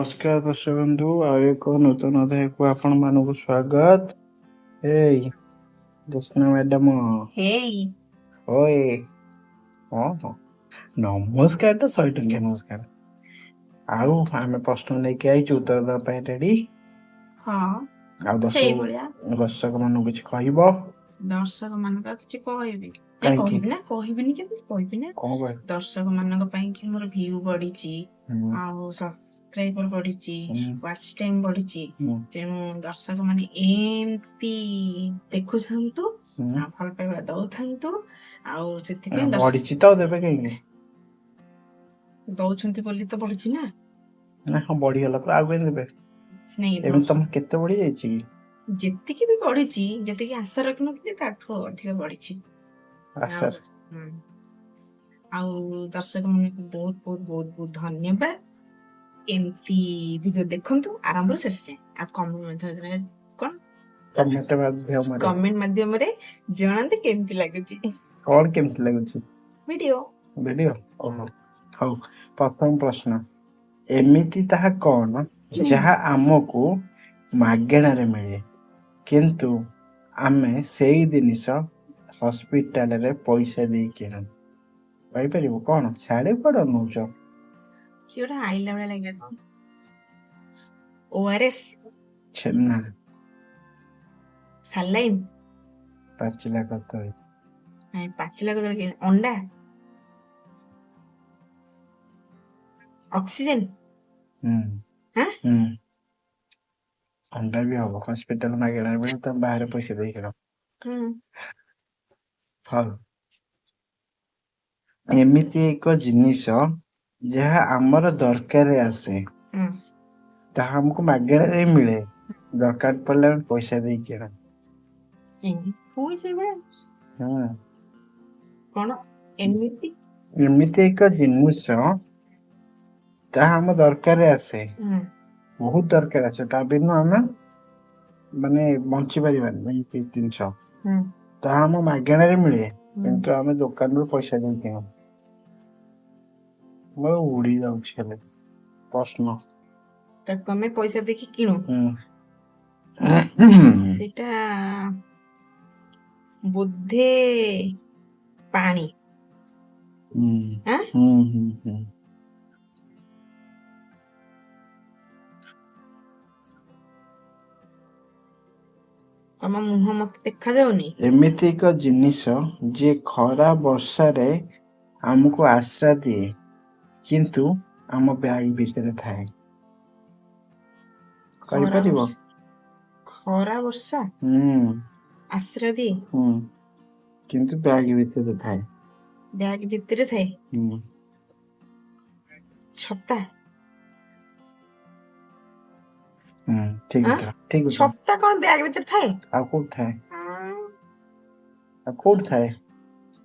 ନମସ୍କାର ଦର୍ଶକ ବନ୍ଧୁ, ଆଉ ଏକ ନୂତନ ଅଧ୍ୟାୟକୁ ଆପଣ ମାନଙ୍କୁ ସ୍ୱାଗତ। ହେଇ ଜ୍ୟୋତ୍ସ୍ନା ମ୍ୟାଡାମ, ହେଇ ଓଏ ହଁ ନମସ୍କାର ଟା 100 ଟଙ୍କିଆ ନମସ୍କାର। ଆଉ ଆମେ ପ୍ରଶ୍ନ ନେଇକି ଆଇଛୁ ଉତ୍ତର ଦେବା ପାଇଁ ରେଡି। ହଁ ଆଉ ସେଇଭଳିଆ ଦର୍ଶକ ମାନଙ୍କୁ କିଛି କହିବ? ଦର୍ଶକ ମାନଙ୍କ କିଛି କହିବି କାହିଁକି? କହିବି ନା କହିବିନି କେମିତି କହିବି ନା କଣ କହିବ? ଦର୍ଶକ ମାନଙ୍କ ପାଇଁ କି ମୋର ଭିଉ ବଢିଛି, ଆଉ ସବସ୍କ୍ରାଇବର ବଢିଛି, ୱାଚ୍ ଟାଇମ ବଢିଛି। ତେଣୁ ଦର୍ଶକ ମାନେ ଏମିତି ଦେଖୁଥାନ୍ତୁ, ଆଉ ଭଲ ପାଇବା ଦଉଥାନ୍ତୁ। ଆଉ ସେଥିପାଇଁ ବଢିଛି ତ ଦେବେ କାହିଁକି? ଦଉଛନ୍ତି ବୋଲି ତ ବଢିଛି ନା। ନା ହଁ ବଢିଗଲା ପରେ ଆଉ କାହିଁ ଦେବେ? ନାଇଁ ଏମିତି ତମ କେତେ ବଢି ଯାଇଛି କି? ଯେତିକି ବି ବଢିଛି, ଯେତିକି ଆଶା ରଖିନଥିଲି ତାଠୁ ଅଧିକ ବଢିଛି। ଆଶା ଆଉ ଦର୍ଶକ ମାନଙ୍କୁ ବହୁତ ବହୁତ ବହୁତ ବହୁତ ଧନ୍ୟବାଦ। ଏମିତି ଭିଡିଓ ଦେଖନ୍ତୁ ଆରମ୍ଭରୁ ଶେଷ ଯାଏଁ। ଆଉ କମେଣ୍ଟ ମାଧ୍ୟମରେ ଜଣାନ୍ତୁ କେମିତି ଲାଗୁଛି। କଣ କେମିତି ଲାଗୁଛି ଭିଡିଓ? ଓହୋ ହଉ। ପ୍ରଥମ ପ୍ରଶ୍ନ, ଏମିତି ତାହା କଣ ଯାହା ଆମକୁ ମାଗେଣାରେ ମିଳେ କିନ୍ତୁ ଆମେ ସେଇ ଜିନିଷ ହସ୍ପିଟାଲରେ ପଇସା ଦେଇ କିଣୁ? କହିପାରିବୁ କଣ? ଛାଡେ କୁଆଡେ ଅନଉଛ? କିଏ ଗୋଟେ ଆଇଲା ଭଳିଆ ଲାଗିଲା ତ। ORS, ଛେନା, ସାଲାଇନ୍, ପାଚିଲା କଦଳୀ, ପାଚିଲା କଦଳୀ, ଅଣ୍ଡା, ଅକ୍ସିଜେନ। ଅଣ୍ଡା ବି ହବ, ହସ୍ପିଟାଲ ମାଗଣାରେ ମିଳେ, ତମେ ବାହାରେ ପଇସା ଦେଇ କିଣ। ହଉ। ଏମିତି ଏକ ଜିନିଷ ଯାହା ଆମର ଦରକାର ଆସେ, ତାହା ଆମକୁ ମାଗଣାରେ ମିଳେ, ଦରକାର ପଡିଲେ ଆମେ ପଇସା ଦେଇ କିଣୁ। କଣ? ଏମିତି ଏକ ଜିନିଷ ତାହା ଆମ ଦରକାର ଆସେ, ବହୁତ ଦରକାର ଆସେ, ତା ବିନୁ ଆମେ ମାନେ ବଞ୍ଚି ପାରିବାନି। ଏମିତି ଜିନିଷ ତାହା ଆମ ମାଗଣାରେ ମିଳେ କିନ୍ତୁ ଆମେ ଦୋକାନରୁ ପଇସା ଦେଇ କିଣୁ। ମୋର ଉଡି ଯାଉଛି ହେଲେ ପ୍ରଶ୍ନ, ତାକୁ ଆମେ ପଇସା ଦେଇକି କିଣୁ। ସେଇଟା ବୋଧେ ପାଣି। ତମ ମୁହଁ ମତେ ଦେଖାଯାଉନି। ଏମିତି ଏକ ଜିନିଷ ଯିଏ ଖରା ବର୍ଷାରେ ଆମକୁ ଆଶ୍ରା ଦିଏ କିନ୍ତୁ ଆମ ବ୍ୟାଗ ଭିତରେ ଥାଏ। କହିପାରିବ? ଖରା ବର୍ଷା ଆଶ୍ରା ଦିଏ କିନ୍ତୁ ବ୍ୟାଗ ଭିତରେ ଥାଏ। ବ୍ୟାଗ ଭିତରେ ଥାଏ। ଛତା। ଠିକ ଠିକ। ଛତା କଣ ବ୍ୟାଗ ଭିତରେ ଥାଏ? ଆଉ କୋଉଠି ଥାଏ? ଆଉ କୋଉଠି ଥାଏ?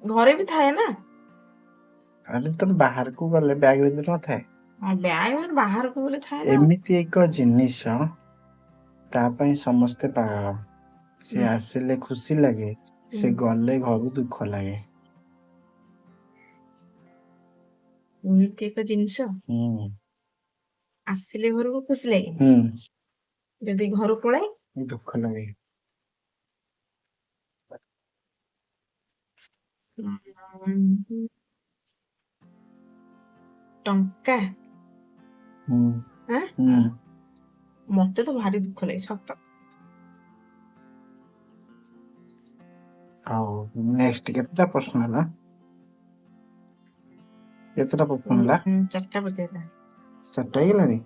ଘରେ ବି ଥାଏ ନା। ଆରେ ତମେ ବାହାରକୁ ଗଲେ ବ୍ୟାଗ ଭିତରେ ନଥାଏ? ବ୍ୟାଗ ବାହାରକୁ ଗଲେ ଥାଏ ନା। ଏମିତି ଏକ ଜିନିଷ ତା ପାଇଁ ସମସ୍ତେ ପାଗଳ। ସେ ଆସିଲେ ଖୁସି ଲାଗେ, ସେ ଗଲେ ଘରୁ ଦୁଃଖ ଲାଗେ। ଏମିତି ଏକ ଜିନିଷ ଆସିଲେ ଘରକୁ ଖୁସି ଲାଗେ, ଯଦି ଘରୁ ପଳାଏ ଦୁଃଖ ଲାଗେ। ଟଙ୍କା। ମତେ ତ ଭାରି ଦୁଃଖ ଲାଗେ ସତ। ଆଉ ନେକ୍ସଟ କେତେଟା ପ୍ରଶ୍ନ ହେଲା? କେତେଟା ପ୍ରଶ୍ନ ହେଲା? 4ଟା ପଚାରିଲା। 4ଟା ହେଇଗଲାଣି?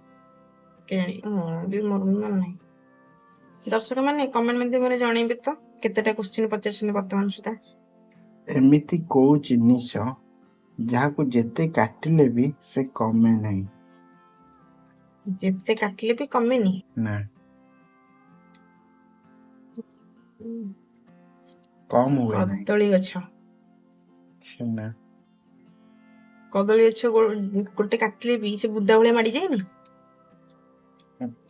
ଦର୍ଶକ ମାନେ କମେଣ୍ଟ ମାଧ୍ୟମରେ ଜଣେଇବେ ତ କେତେଟା କ୍ୱେଶ୍ଚିନ୍ ପଚାରିଛନ୍ତି ବର୍ତ୍ତମାନ ସୁଦ୍ଧା। ଏମିତି କୋଉ ଜିନିଷ ଯାହାକୁ ଯେତେ କାଟିଲେ ବି ସେ କମେ ନାହିଁ? ଯେତେ କାଟିଲେ ବି କମେନି? ନା। କମ ହୁଏ ନାହିଁ। କଦଳୀ ଗଛ। ଛେନା। କଦଳୀ ଗଛ ଗୋଟେ କାଟିଲେ ବି ସେ ବୁଦା ଭଳିଆ ମାଡିଯାଏନି?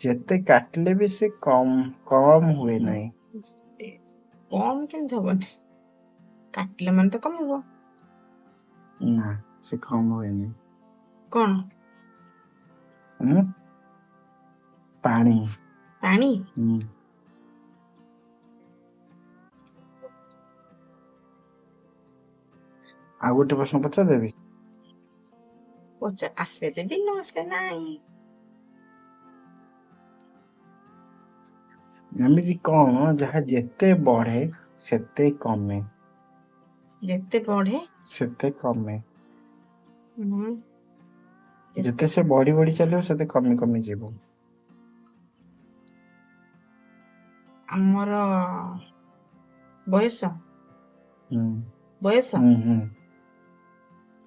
ଯେତେ କାଟିଲେ ବି ସେ କମ ହୁଏ ନାହିଁ। କମ କେମିତି ହବନି? କାଟିଲେ ମାନେ ତ କମିବ। ନା, ସେ କମ ହୁଏନି। କଣ? ପାଣି ପାଣି ଆଉ ଗୋଟେ ପ୍ରଶ୍ନ ପଚାରିଦେବି? ଆସିଲେ ଦେବି, ନ ଆସିଲେ ନାଇଁ। ଏମିତି କଣ ଯାହା ଯେତେ ବଢେ ସେତେ କମେ? ଯେତେ ବଢେ ସେତେ କମେ। ଯେତେ ଯେତେ ସେ ବଢି ବଢି ଚାଲିବ ସେତେ କମି କମି ଯିବ। ଆମର ବୟସ ବୟସ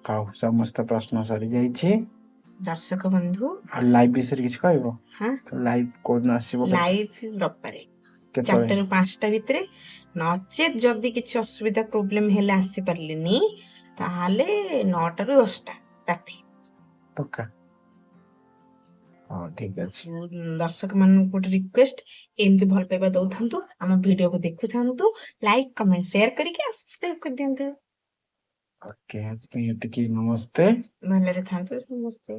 ହଉ, ସମସ୍ତ ପ୍ରଶ୍ନ ସରି ଯାଇଛି। ଦର୍ଶକ ବନ୍ଧୁ, ଆଉ ଲାଇଭ ବିଷୟରେ କିଛି କହିବ? ଲାଇଭ କୋଉଦିନ ଆସିବ? ଲାଇଭ ରବିବାରେ କେତେବେଳେ? 4ଟା ରୁ 5ଟା ଭିତରେ। ନଚେତ ଯଦି କିଛି ଅସୁବିଧା ପ୍ରୋବ୍ଲେମ ହେଲେ ଆସିପାରିଲିନି, ତାହେଲେ 9ଟା ରୁ 10ଟା ରାତି। ପକ୍କା? ହଁ, ଠିକ ଅଛି। ଦର୍ଶକ ମାନଙ୍କୁ ଗୋଟେ ରିକ୍ୱେଷ୍ଟ, ଏମିତି ଭଲ ପାଇବା ଦଉଥାନ୍ତୁ, ଆମ ଭିଡିଓକୁ ଦେଖୁଥାନ୍ତୁ, ଲାଇକ୍ କମେଣ୍ଟ ସେୟାର କରିକି ସବସ୍କ୍ରାଇବ କରିଦିଅନ୍ତୁ। ଓକେ, ଆଜି ପାଇଁ ଏତିକି। ନମସ୍ତେ। ଭଲରେ ଥାନ୍ତୁ ସମସ୍ତେ।